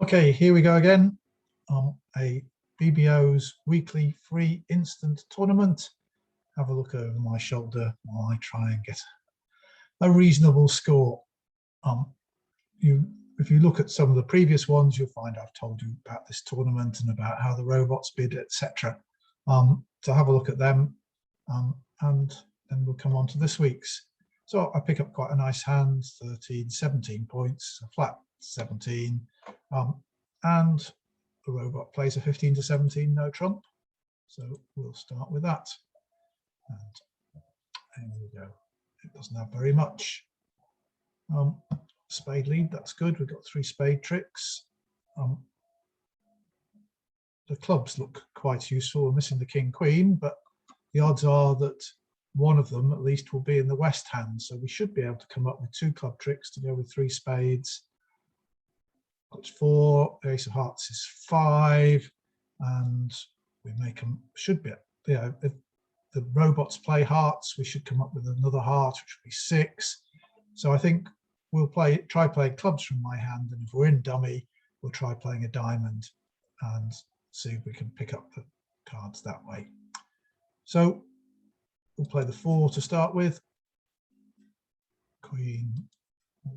Okay, here we go again on a BBO's weekly free instant tournament. Have a look over my shoulder while I try and get a reasonable score. If you look at some of the previous ones, you'll find I've told you about this tournament and about how the robots bid, etc. So have a look at them, and then we'll come on to this week's. So I pick up quite a nice hand, 13, 17 points, a flat 17, and the robot plays a 15 to 17 no trump. So we'll start with that. And there we go. It doesn't have very much. Spade lead, that's good. We've got 3 spade tricks. The clubs look quite useful. We're missing the king queen, but the odds are that one of them at least will be in the west hand. So we should be able to come up with 2 club tricks to go with 3 spades. That's 4, the ace of hearts is 5, and we make them, should be, if the robots play hearts, we should come up with another heart, which would be 6. So I think we'll try playing clubs from my hand, and if we're in dummy, we'll try playing a diamond and see if we can pick up the cards that way. So we'll play the 4 to start with. Queen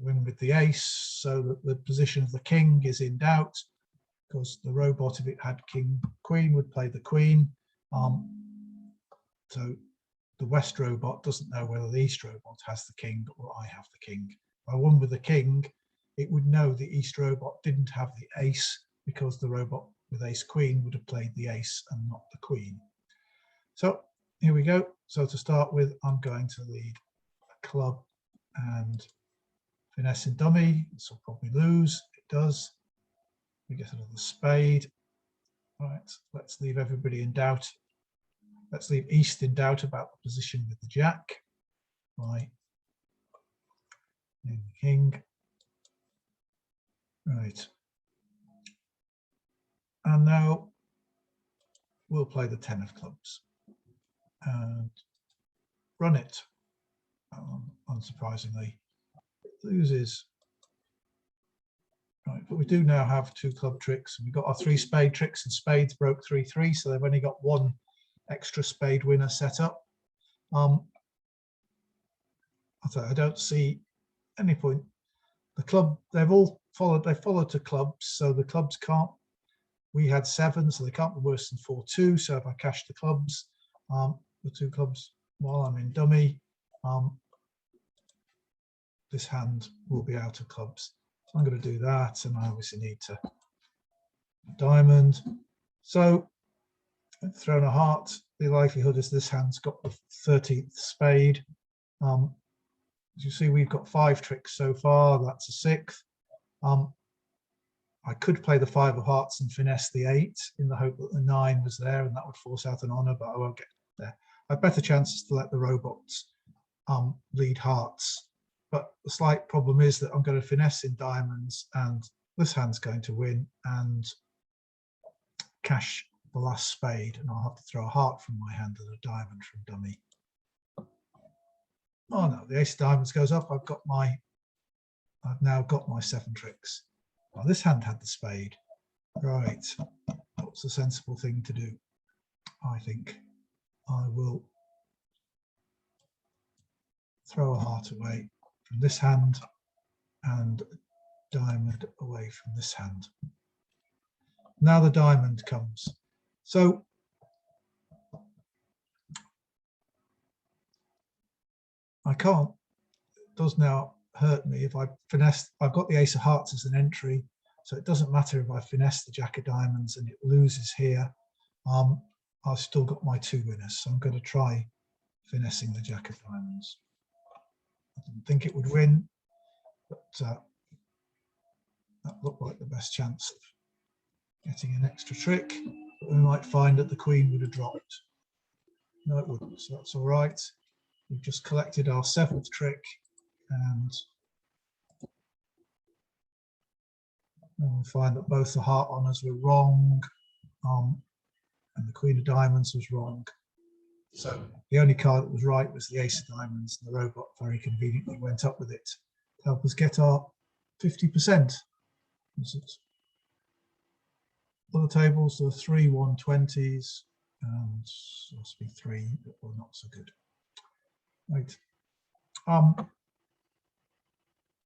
win with the ace, so that the position of the king is in doubt, because the robot, if it had king queen, would play the queen. So the west robot doesn't know whether the east robot has the king or I have the king. If I won with the king, it would know the east robot didn't have the ace, because the robot with ace queen would have played the ace and not the queen. So here we go. So to start with, I'm going to lead a club and finesse in dummy. This will probably lose. It does. We get another spade. Right, let's leave everybody in doubt. Let's leave east in doubt about the position with the jack. Right. And the king. Right. And now we'll play the 10 of clubs and run it. Unsurprisingly, it loses. Right, but we do now have 2 club tricks. We've got our 3 spade tricks, and spades broke 3-3, so they've only got 1 extra spade winner set up. I don't see any point. The club, they followed to clubs, so the clubs can't. We had 7, so they can't be worse than 4-2. So if I cash the clubs, the 2 clubs while I'm in dummy, this hand will be out of clubs. So I'm going to do that, and I obviously need to diamond. So I've thrown a heart. The likelihood is this hand's got the 13th spade. As you see, we've got 5 tricks so far. That's a 6th. I could play the 5 of hearts and finesse the 8 in the hope that the 9 was there, and that would force out an honor, but I won't get there. I have better chances to let the robots lead hearts. But the slight problem is that I'm going to finesse in diamonds, and this hand's going to win and cash the last spade, and I'll have to throw a heart from my hand and a diamond from dummy. Oh no, the ace of diamonds goes up. I've now got my 7 tricks. Well, this hand had the spade. Right, what's the sensible thing to do? I think I will throw a heart away from this hand and diamond away from this hand. Now the diamond comes. So I can't, it does now hurt me if I finesse. I've got the ace of hearts as an entry, so it doesn't matter if I finesse the jack of diamonds and it loses here. I've still got my 2 winners, so I'm going to try finessing the jack of diamonds. I didn't think it would win, but that looked like the best chance of getting an extra trick. But we might find that the queen would have dropped. No, it wouldn't, so that's all right. We've just collected our 7th trick, and we'll find that both the heart honors were wrong, and the queen of diamonds was wrong. So the only card that was right was the ace of diamonds, and the robot very conveniently went up with it to help us get our 50%. other tables, there are 3 120s and must be 3 that were not so good. Right.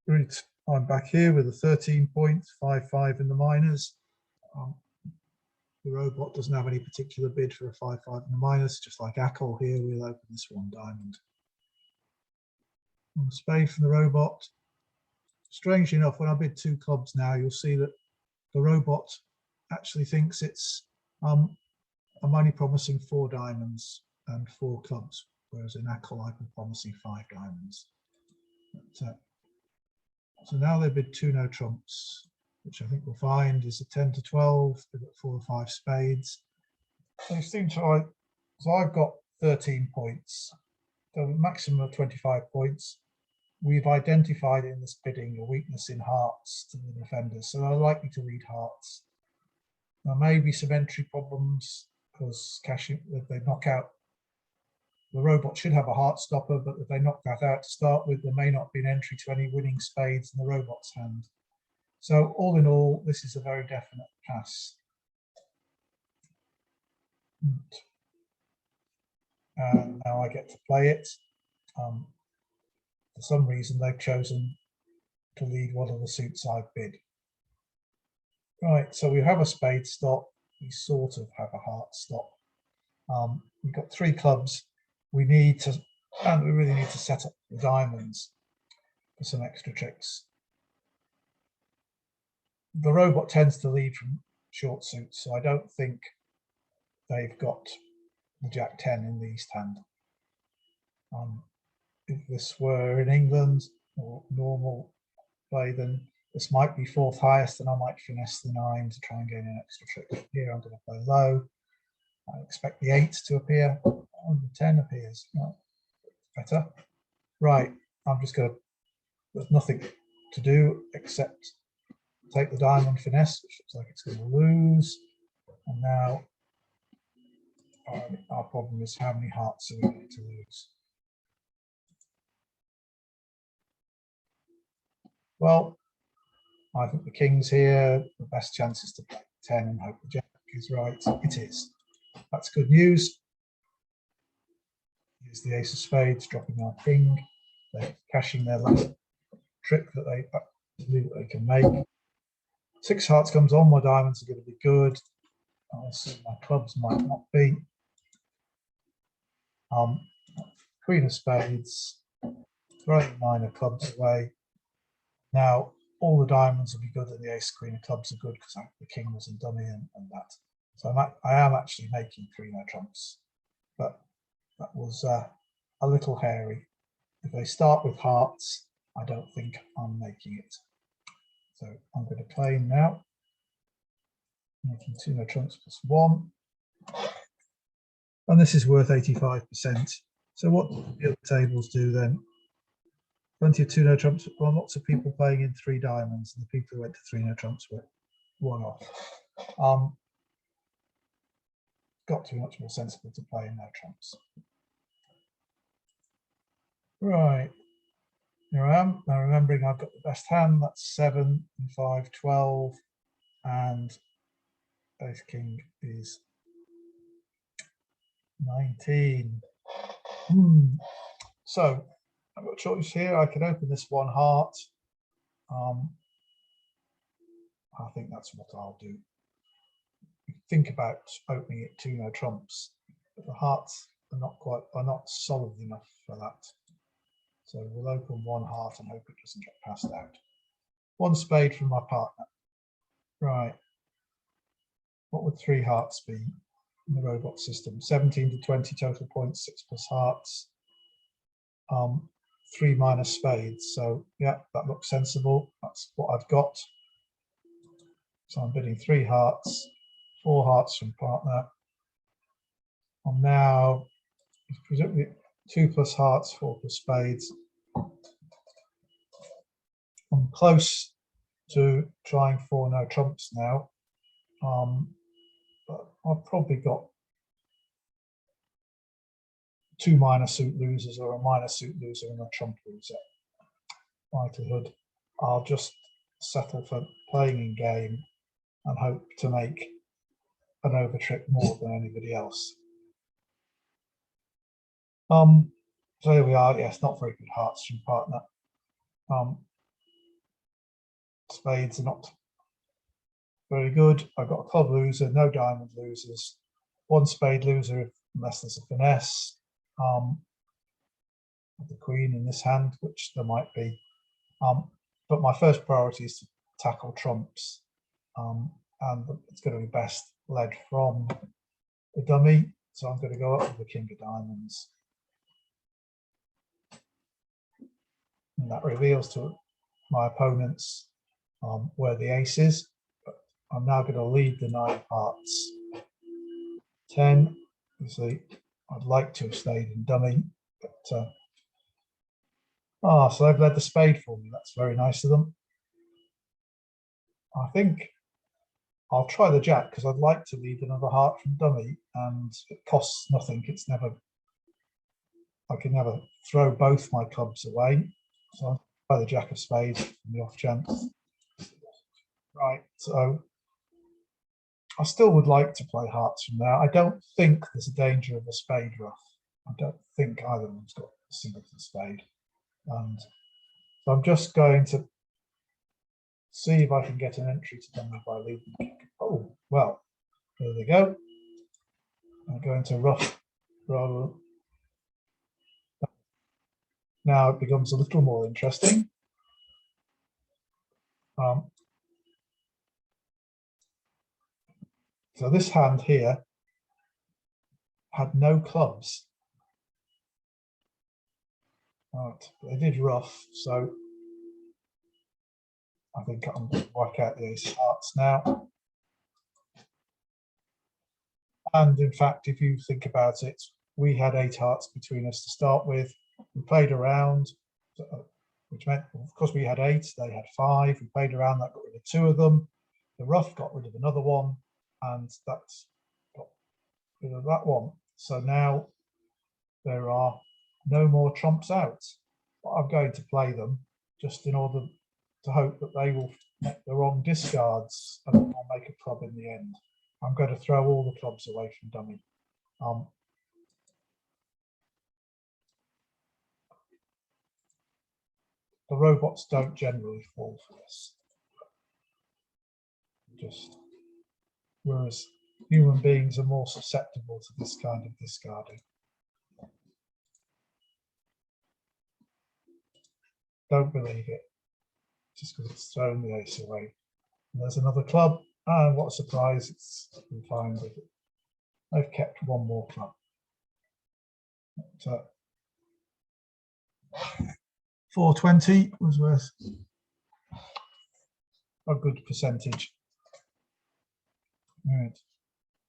Right. I'm back here with a 13.55 in the minors. The robot doesn't have any particular bid for a 5-5 in the minors, just like Ackle here. We'll open this one diamond. On the spade from the robot. Strangely enough, when I bid 2 clubs now, you'll see that the robot actually thinks it's I'm only promising 4 diamonds and 4 clubs, whereas in Ackle I've been promising 5 diamonds. But, so now they bid 2 no trumps, which I think we'll find is a 10 to 12. They've got 4 or 5 spades. They seem to. So I've got 13 points, so a maximum of 25 points. We've identified in this bidding a weakness in hearts to the defenders, so they're likely to read hearts. There may be some entry problems because cashing, if they knock out, the robot should have a heart stopper, but if they knock that out to start with, there may not be an entry to any winning spades in the robot's hand. So all in all, this is a very definite pass. And now I get to play it. For some reason, they've chosen to lead one of the suits I've bid. Right, so we have a spade stop. We sort of have a heart stop. We've got 3 clubs. We need to, and we really need to set up the diamonds for some extra tricks. The robot tends to lead from short suits, so I don't think they've got the Jack 10 in the East hand. If this were in England or normal play, then this might be 4th highest, and I might finesse the 9 to try and gain an extra trick. Here I'm going to play low. I expect the 8 to appear. Oh, the 10 appears. No, better. Right, I'm just going to, there's nothing to do except take the diamond finesse, which looks like it's going to lose. And now our problem is how many hearts are we going to lose? Well, I think the king's here. The best chance is to play 10 and hope the jack is right. It is. That's good news. Here's the ace of spades dropping our king. They're cashing their last trick that they believe they can make. 6 hearts comes on. My diamonds are going to be good. Also, my clubs might not be. Queen of spades, throwing 9 of clubs away. Now, all the diamonds will be good, and the ace queen of clubs are good because the king was in dummy and that. So I am actually making 3 no trumps, but that was a little hairy. If they start with hearts, I don't think I'm making it. So I'm going to play now, making 2 no trumps plus 1. And this is worth 85%. So what the other tables do then? Plenty of 2 no trumps. Well, lots of people playing in 3 diamonds, and the people who went to 3 no trumps were 1 off. Got to be much more sensible to play in no trumps. Right, here I am. Now remembering I've got the best hand, that's 7 and 5, 12, and ace king is 19. So I've got a choice here. I can open this 1 heart. I think that's what I'll do. Think about opening it 2 no trumps, but the hearts are not solid enough for that. So we'll open 1 heart and hope it doesn't get passed out. 1 spade from my partner. Right. What would 3 hearts be in the robot system? 17 to 20 total points, 6 plus hearts. 3 minus spades. So yeah, that looks sensible. That's what I've got. So I'm bidding 3 hearts, 4 hearts from partner. And now presumably 2 plus hearts, 4 plus spades. I'm close to trying 4 no trumps now. But I've probably got 2 minor suit losers or a minor suit loser and a trump loser. Likelihood, I'll just settle for playing in game and hope to make an over trick more than anybody else. So here we are. Yes, not very good hearts from partner. Spades are not very good. I've got a club loser, no diamond losers, one spade loser unless there's a finesse. The queen in this hand, which there might be. But my first priority is to tackle trumps, and it's going to be best led from the dummy. So I'm going to go up with the king of diamonds. And that reveals to my opponents where the ace is. But I'm now going to lead the 9 of hearts. 10, obviously, I'd like to have stayed in dummy, but so they've led the spade for me. That's very nice of them. I think I'll try the jack because I'd like to lead another heart from dummy, and it costs nothing. It's never, I can never throw both my clubs away. So I'll try the jack of spades from the off chance. Right, so I still would like to play hearts from there. I don't think there's a danger of a spade ruff. I don't think either of them's got a singleton spade. And so I'm just going to see if I can get an entry to dummy by leading. Oh, well, there they go. I'm going to ruff rather. Now it becomes a little more interesting. So this hand here had no clubs. Right, they did ruff, so I think I'm going to work out the ace of hearts now. And in fact, if you think about it, we had 8 hearts between us to start with. We played around, which meant, of course, we had 8, they had 5. We played around, that got rid of 2 of them. The ruff got rid of another one, and that's got rid of that one. So now there are no more trumps out. But I'm going to play them just in order to hope that they will make the wrong discards and I'll make a club in the end. I'm going to throw all the clubs away from dummy. The robots don't generally fall for this. Whereas human beings are more susceptible to this kind of discarding. Don't believe it, just because it's thrown the ace away. And there's another club, and what a surprise, it's been fine with it. They've kept one more club. But, 420 was worth a good percentage. Right.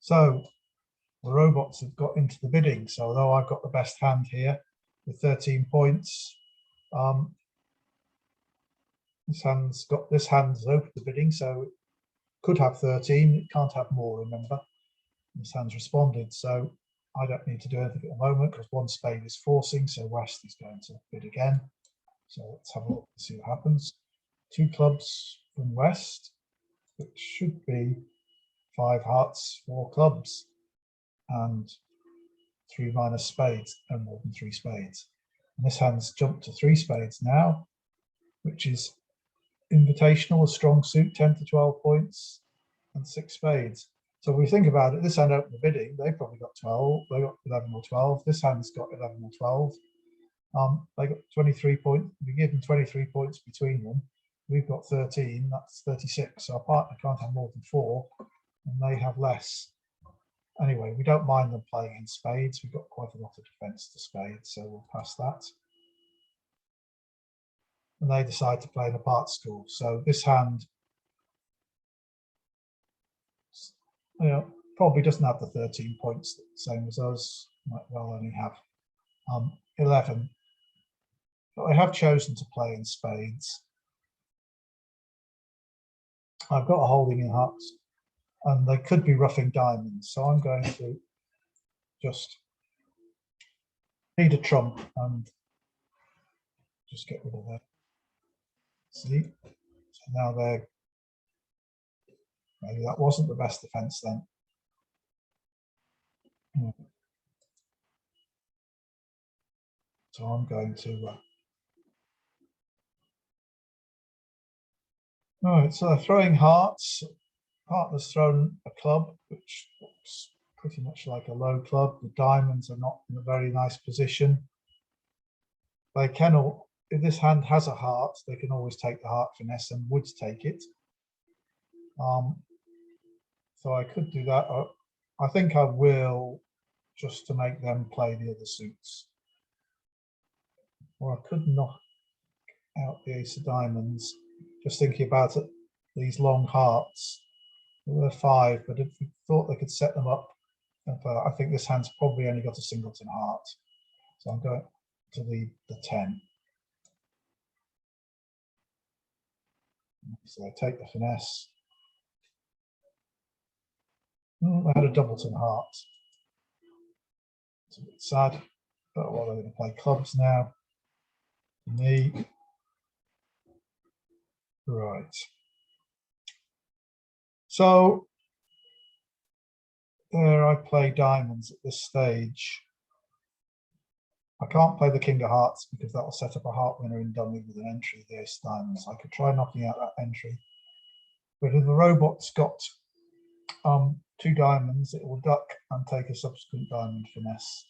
So the robots have got into the bidding. So although I've got the best hand here with 13 points, this hand's opened the bidding, so it could have 13. It can't have more, remember. This hand's responded, so I don't need to do anything at the moment because one spade is forcing, so West is going to bid again. So let's have a look and see what happens. 2 clubs from West, which should be 5 hearts, 4 clubs, and 3 minus spades, and more than 3 spades. And this hand's jumped to 3 spades now, which is invitational, a strong suit, 10 to 12 points, and 6 spades. So if we think about it, this hand opened the bidding, they probably got 12, they got 11 or 12. This hand's got 11 or 12. They got 23 points. We give them 23 points between them. We've got 13, that's 36. So our partner can't have more than 4, and they have less. Anyway, we don't mind them playing in spades. We've got quite a lot of defense to spades, so we'll pass that. And they decide to play in a part school. So this hand, probably doesn't have the 13 points, same as us. Might well only have 11. But I have chosen to play in spades. I've got a holding in hearts, and they could be roughing diamonds. So I'm going to just need a trump and just get rid of that. See, so now maybe that wasn't the best defense then. So I'm going to. All right, so they're throwing hearts. Partner's thrown a club, which looks pretty much like a low club. The diamonds are not in a very nice position. They can all, if this hand has a heart, they can always take the heart finesse and would take it. So I could do that. I think I will, just to make them play the other suits. Or I could knock out the ace of diamonds. Just thinking about it, these long hearts. There were 5, but if we thought they could set them up, I think this hand's probably only got a singleton heart. So I'm going to the 10. So I take the finesse. I had a doubleton heart. It's a bit sad, but well, they're going to play clubs now. Me. Right. So there I play diamonds at this stage. I can't play the king of hearts because that will set up a heart winner in dummy with an entry of the ace of diamonds. I could try knocking out that entry. But if the robot's got 2 diamonds, it will duck and take a subsequent diamond finesse.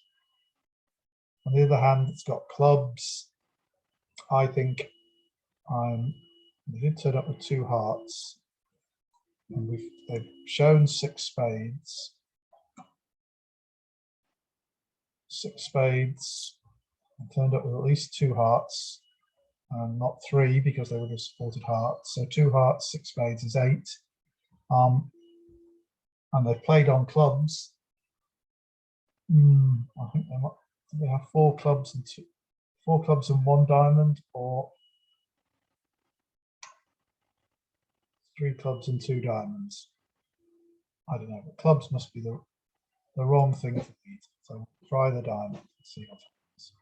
On the other hand, it's got clubs. I think they did turn up with 2 hearts. And they've shown 6 spades. 6 spades. And turned up with at least 2 hearts. And not 3 because they would have supported hearts. So 2 hearts, 6 spades is 8. And they've played on clubs. I think they have 4 clubs and 4 clubs and 1 diamond, or 3 clubs and 2 diamonds. I don't know, but clubs must be the wrong thing to beat. So try the diamond and see what happens.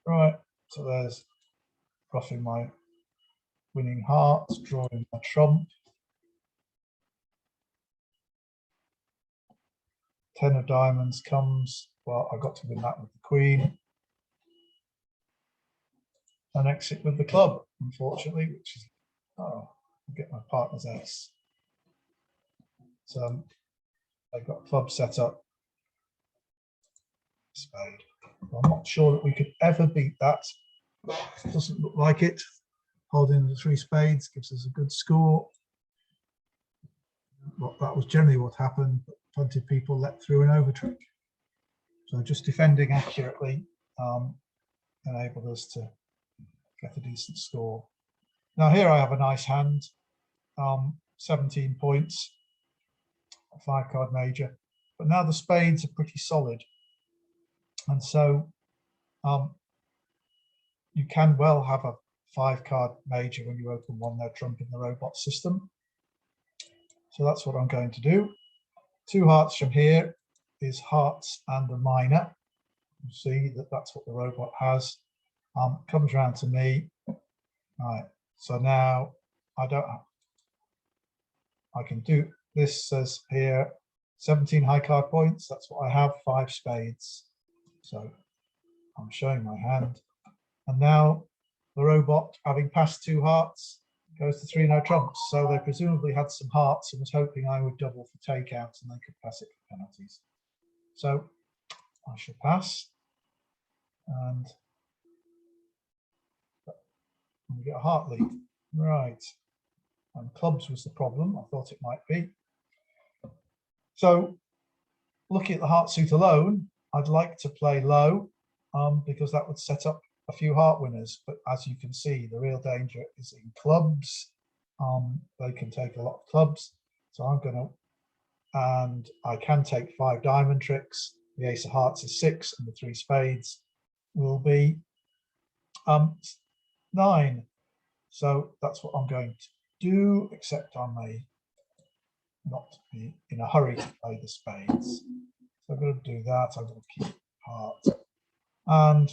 Right, so there's roughing my winning hearts, drawing my trump. 10 of diamonds comes. Well, I got to win that with the queen. An exit with the club, unfortunately, which is, I'll get my partner's ace. So I've got club set up. Spade. I'm not sure that we could ever beat that. It doesn't look like it. Holding the 3 spades gives us a good score. Well, that was generally what happened, but plenty of people let through an overtrick. So just defending accurately enabled us to get a decent score. Now here I have a nice hand, 17 points, a 5-card major, but now the spades are pretty solid. And so you can well have a 5-card major when you open one, no trump in the robot system. So that's what I'm going to do. 2 hearts from here is hearts and a minor. You see that that's what the robot has. Comes around to me. Right. So now I can do this. Says here 17 high card points. That's what I have. 5 spades. So I'm showing my hand. And now the robot, having passed 2 hearts, goes to 3 no trumps. So they presumably had some hearts and was hoping I would double for takeout and they could pass it for penalties. So I shall pass. And we get a heart lead. Right. And clubs was the problem. I thought it might be. So looking at the heart suit alone, I'd like to play low because that would set up a few heart winners. But as you can see, the real danger is in clubs. They can take a lot of clubs. So I'm going to, and I can take 5 diamond tricks. The ace of hearts is 6 and the 3 spades will be 9. So that's what I'm going to do, except I may not be in a hurry to play the spades. So I'm going to do that. I'm going to keep heart. And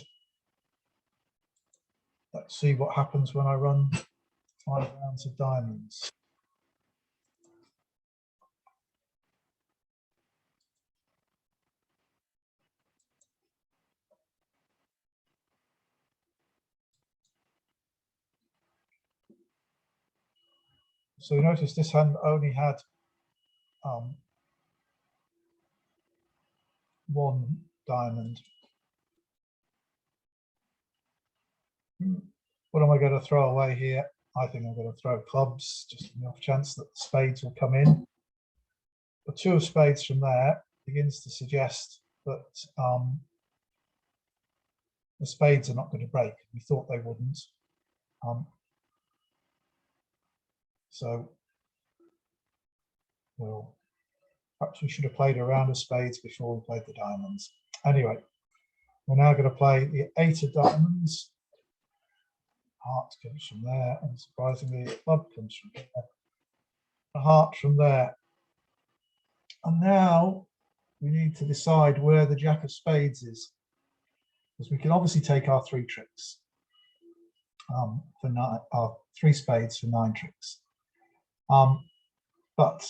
let's see what happens when I run 5 rounds of diamonds. So you notice this hand only had one diamond. What am I going to throw away here? I think I'm going to throw clubs, just on the off chance that the spades will come in. The two of spades from there begins to suggest that the spades are not going to break. We thought they wouldn't. So, well, perhaps we should have played a round of spades before we played the diamonds. Anyway, we're now going to play the 8 of diamonds. Heart comes from there, and surprisingly, a club comes from there. A heart from there. And now we need to decide where the jack of spades is, because we can obviously take our 3 tricks our 3 spades for 9 tricks. But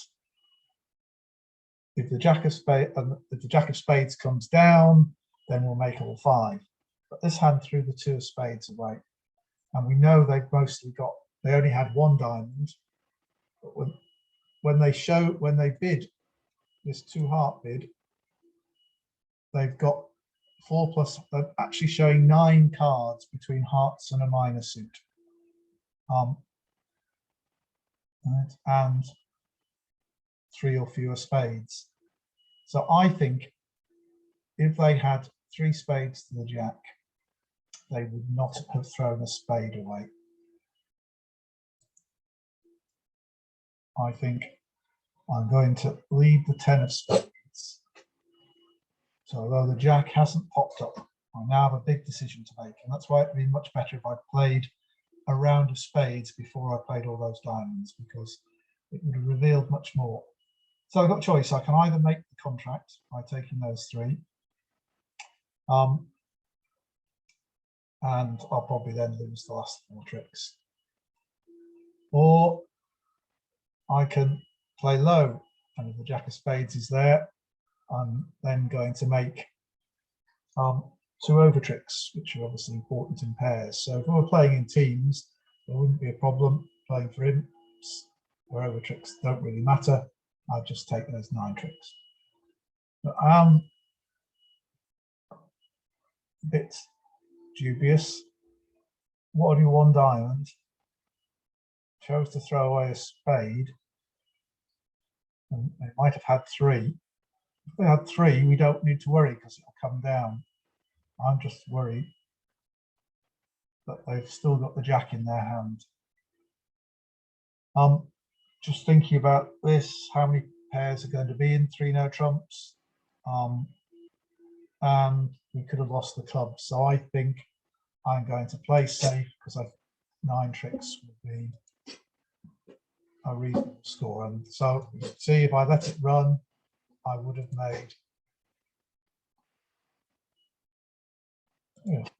if the jack of spades comes down, then we'll make all 5. But this hand threw the 2 of spades away, and we know they only had 1 diamond. But when they bid this 2 heart bid, they've got 4 plus, they're actually showing 9 cards between hearts and a minor suit. And 3 or fewer spades. So I think if they had 3 spades to the jack, they would not have thrown a spade away. I think I'm going to lead the 10 of spades. So although the jack hasn't popped up, I now have a big decision to make, and that's why it'd be much better if I played a round of spades before I played all those diamonds, because it would have revealed much more. So I've got a choice. I can either make the contract by taking those 3, and I'll probably then lose the last 4 tricks, or I can play low, and if the jack of spades is there, I'm then going to make 2 over tricks, which are obviously important in pairs. So if we were playing in teams, there wouldn't be a problem playing for imps, where over tricks don't really matter. I'll just take those 9 tricks. But I'm a bit dubious. What do you 1 diamond? Chose to throw away a spade, and they might have had 3. If they had 3, we don't need to worry because it'll come down. I'm just worried that they've still got the jack in their hand. Just thinking about this, how many pairs are going to be in 3 no trumps, and we could have lost the club. So I think I'm going to play safe, because 9 tricks would be a reasonable score. And so see, if I let it run, I would have made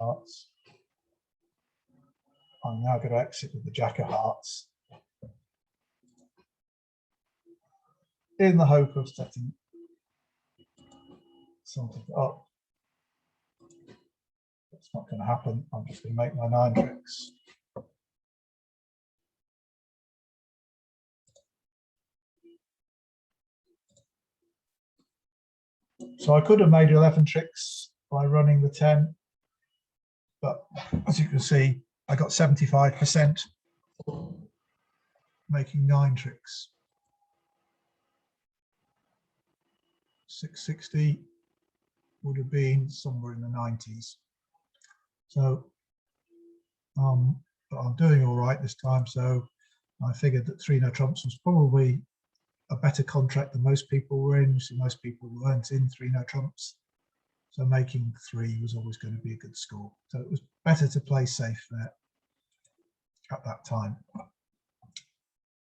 hearts. I'm now going to exit with the jack of hearts, in the hope of setting something up. It's not going to happen. I'm just going to make my 9 tricks. So I could have made 11 tricks by running the 10, but as you can see, I got 75%, making 9 tricks. 660 would have been somewhere in the 90s. So but I'm doing all right this time. So I figured that 3 no trumps was probably a better contract than most people were in. So most people weren't in 3 no trumps. So making 3 was always going to be a good score. So it was better to play safe there at that time.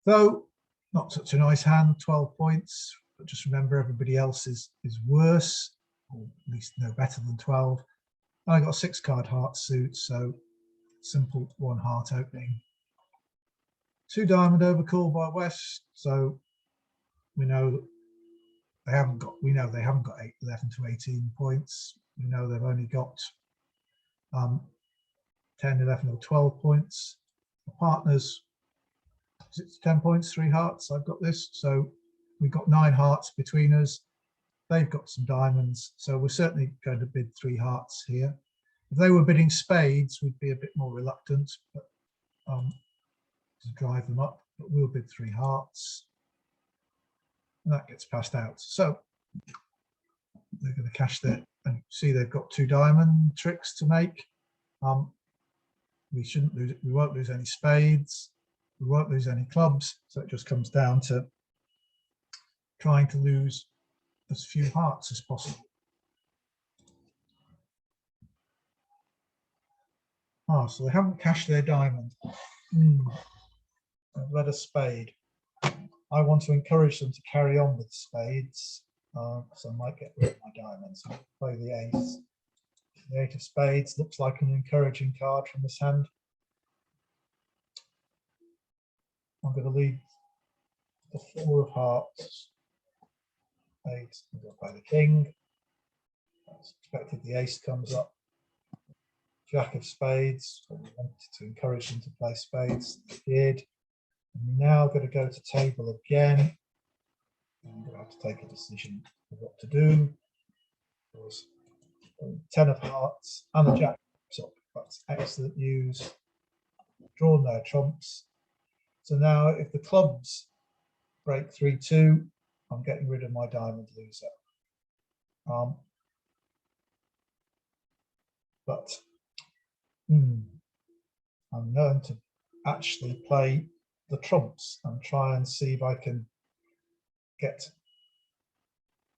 Though not such a nice hand, 12 points, but just remember everybody else is worse, or at least no better than 12. And I got 6 card heart suit, so simple 1 heart opening. 2 diamond overcall by West, so we know they haven't got 11 to 18 points. We know they've only got 10, 11 or 12 points. The partners It's 10 points, 3 hearts. I've got this. So we've got 9 hearts between us. They've got some diamonds. So we're certainly going to bid 3 hearts here. If they were bidding spades, we'd be a bit more reluctant but, to drive them up. But we'll bid 3 hearts. And that gets passed out. So they're going to cash there. And see, they've got 2 diamond tricks to make. We shouldn't lose it. We won't lose any spades. We won't lose any clubs. So it just comes down to trying to lose as few hearts as possible. So they haven't cashed their diamond. They've led a spade. I want to encourage them to carry on with spades, so I might get rid of my diamonds. I'll play the ace. The 8 of spades looks like an encouraging card from this hand. I'm going to leave the 4 of hearts. 8. I'm going to play the king. As expected, the ace comes up. Jack of spades. We wanted to encourage them to play spades. They did. I'm now going to go to table again. I'm going to have to take a decision of what to do. There's 10 of hearts and the jack up. That's excellent news. Drawn their trumps. So now if the clubs break 3-2, I'm getting rid of my diamond loser. But I'm going to actually play the trumps and try and see if I can get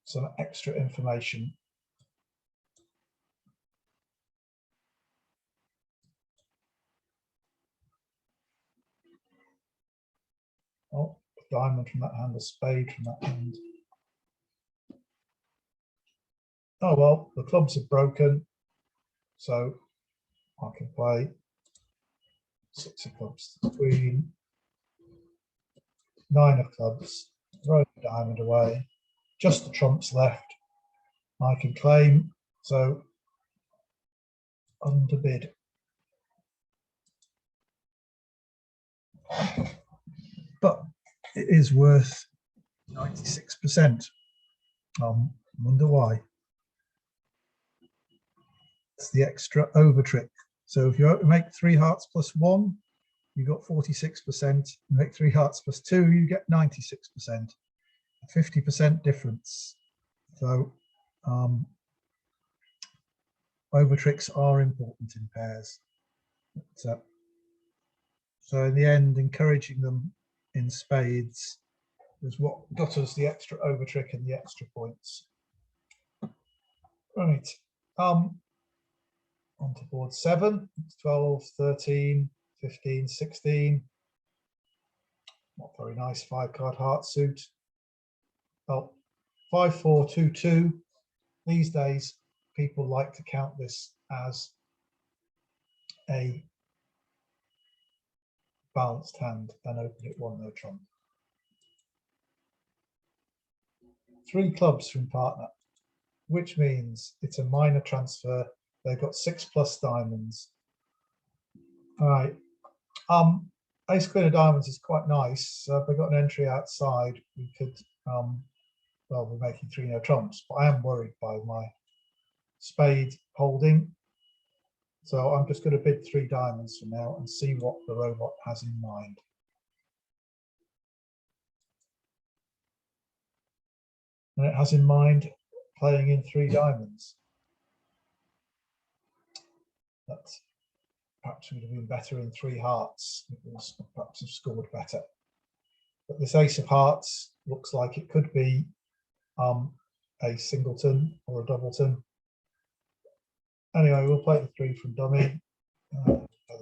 some extra information. Oh, a diamond from that hand, a spade from that hand. Oh well, the clubs are broken, so I can play 6 of clubs to the queen, 9 of clubs, throw the diamond away, just the trumps left. I can claim, so underbid. But it is worth 96%. Wonder why. It's the extra over trick. So if you make 3 hearts plus 1, you got 46%. You make 3 hearts plus 2, you get 96%. A 50% difference. So over tricks are important in pairs. So in the end, encouraging them in spades is what got us the extra over trick and the extra points. Right. On to board 7, 12, 13, 15, 16. Not very nice 5-card heart suit. Well, 5, 4, 2, 2. These days, people like to count this as a balanced hand and open it 1 no trump. 3 clubs from partner, which means it's a minor transfer. They've got 6 plus diamonds. All right. Ace queen of diamonds is quite nice. If we got an entry outside, we could, well, we're making 3 no trumps, but I am worried by my spade holding. So I'm just going to bid 3 diamonds for now and see what the robot has in mind. And it has in mind playing in 3 diamonds. That perhaps would have been better in 3 hearts. It was perhaps have scored better. But this ace of hearts looks like it could be a singleton or a doubleton. Anyway, we'll play the 3 from dummy. The 5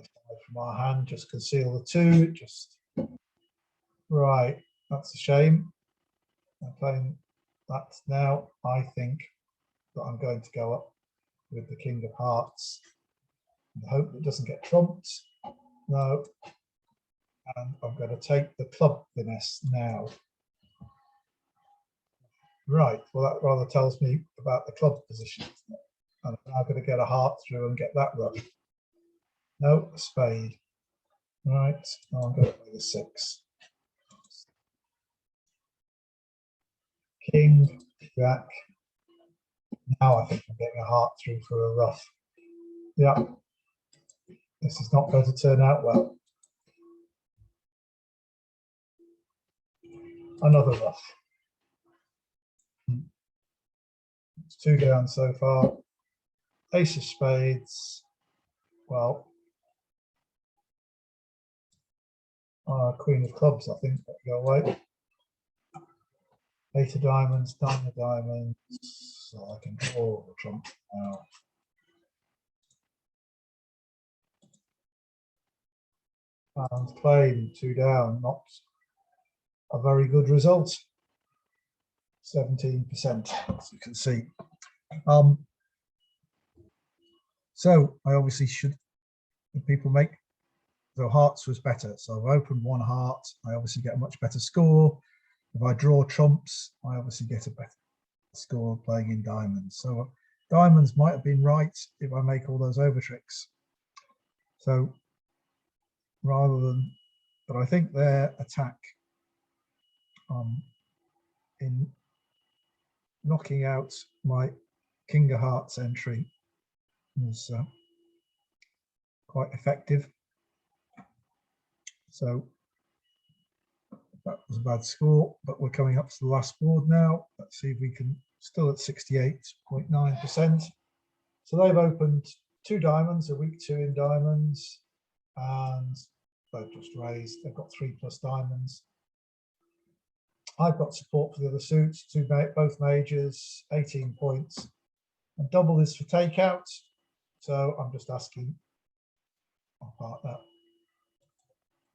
from our hand, just conceal the 2. Just right. That's a shame. I'm playing that now. I think that I'm going to go up with the king of hearts. I hope it doesn't get trumped. No. And I'm going to take the club finesse now. Right, well that rather tells me about the club position, isn't it? And I'm now going to get a heart through and get that run. No, a spade. Right, now I'm going to play the 6. king, jack. Now I think I'm getting a heart through for a ruff. Yeah, this is not going to turn out well. Another ruff. It's 2 down so far. Ace of spades. Well, queen of clubs, I think, go away. 8 of diamonds, 9 of diamonds. So I can draw the trump now. And playing 2 down, not a very good result. 17%, as you can see. So I obviously should, people make, the hearts was better. So I've opened 1 heart, I obviously get a much better score. If I draw trumps, I obviously get a better score playing in diamonds. So diamonds might have been right if I make all those over tricks. So rather than, but I think their attack in knocking out my king of hearts entry was quite effective. So that was a bad score, but we're coming up to the last board now. Let's see if we can, still at 68.9%. So they've opened 2 diamonds, a weak 2 in diamonds, and they've just raised. They've got 3+ diamonds. I've got support for the other suits, both majors, 18 points. And double is for takeout. So I'm just asking, I'll part that,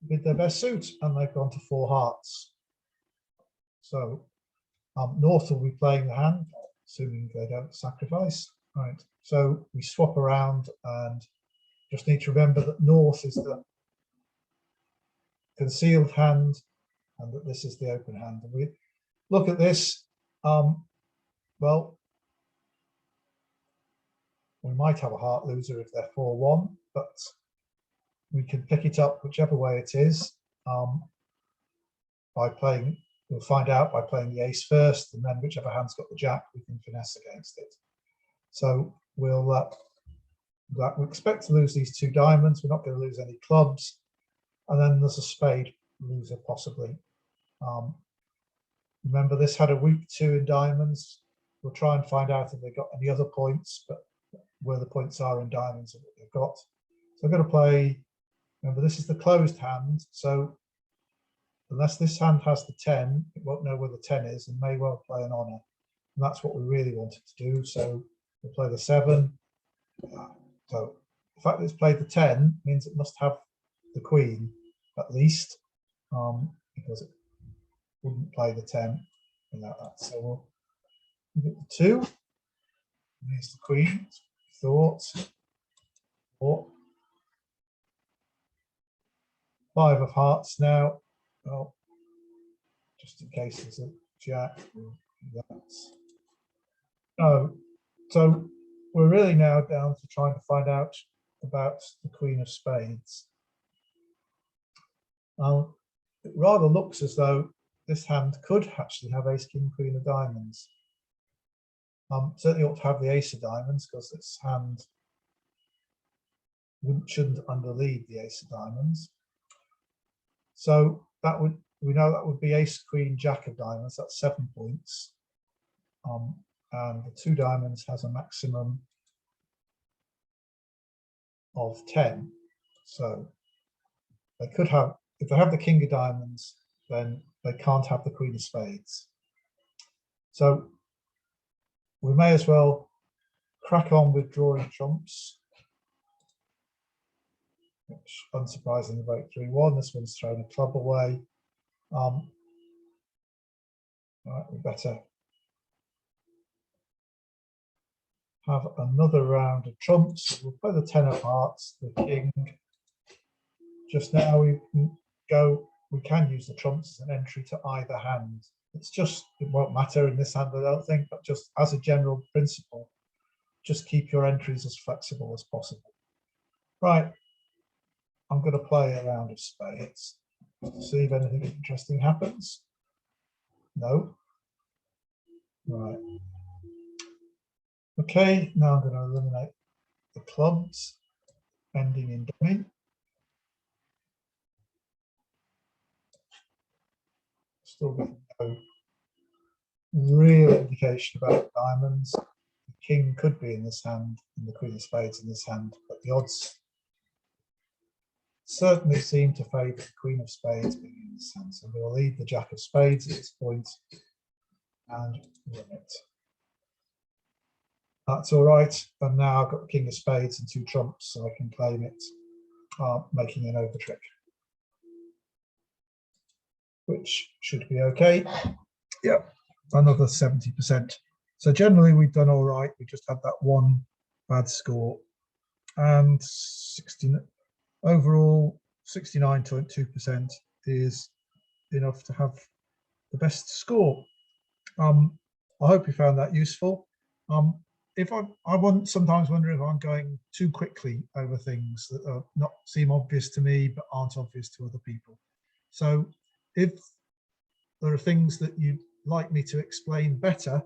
with their best suit, and they've gone to 4 hearts. So North will be playing the hand, assuming they don't sacrifice. Right, so we swap around, and just need to remember that North is the concealed hand and that this is the open hand. And we look at this, well, we might have a heart loser if they're 4-1, but we can pick it up whichever way it is by playing, we'll find out by playing the ace first, and then whichever hand's got the jack, we can finesse against it. So we'll we expect to lose these 2 diamonds. We're not going to lose any clubs, and then there's a spade loser possibly. Remember, this had a weak 2 in diamonds. We'll try and find out if they've got any other points, but where the points are in diamonds and what they've got. So I'm going to play. Remember, this is the closed hand, so unless this hand has the 10, it won't know where the 10 is and may well play an honor. And that's what we really wanted to do. So we'll play the 7. So the fact that it's played the 10 means it must have the queen at least, because it wouldn't play the 10 without that. So we'll get the 2. Here's the queen. Thoughts. 4. 5 of hearts now. Well, just in case there's a jack. Oh, so we're really now down to trying to find out about the queen of spades. It rather looks as though this hand could actually have ace, king, queen of diamonds. Certainly ought to have the ace of diamonds because this hand shouldn't underlead the ace of diamonds. So that would, we know that would be ace, queen, jack of diamonds. That's 7 points. And the 2 diamonds has a maximum of 10. So they could have, if they have the king of diamonds, then they can't have the queen of spades. So we may as well crack on with drawing trumps, which unsurprisingly vote 3-1. This one's thrown a club away. Right, we better have another round of trumps. We'll play the 10 of hearts, the king. Just now we can use the trumps as an entry to either hand. It's just, it won't matter in this hand, I don't think, but just as a general principle, just keep your entries as flexible as possible. Right, I'm going to play a round of spades to see if anything interesting happens. No. Right. Okay, now I'm going to eliminate the clubs ending in dummy. Still got no real indication about diamonds. The king could be in this hand and the queen of spades in this hand, but the odds certainly seem to favour the queen of spades being in this hand. So we'll leave the jack of spades at this point and run it. That's all right. And now I've got the king of spades and 2 trumps, so I can claim it, making an over trick, which should be okay. Yep, another 70%. So generally we've done all right. We just had that one bad score, and 16 overall 69.2% is enough to have the best score. I hope you found that useful. If I sometimes wonder if I'm going too quickly over things that are not seem obvious to me but aren't obvious to other people. So if there are things that you'd like me to explain better,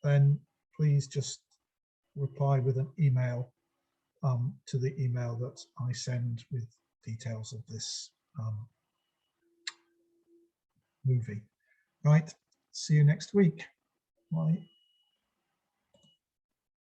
then please just reply with an email to the email that I send with details of this movie. Right, see you next week. Bye.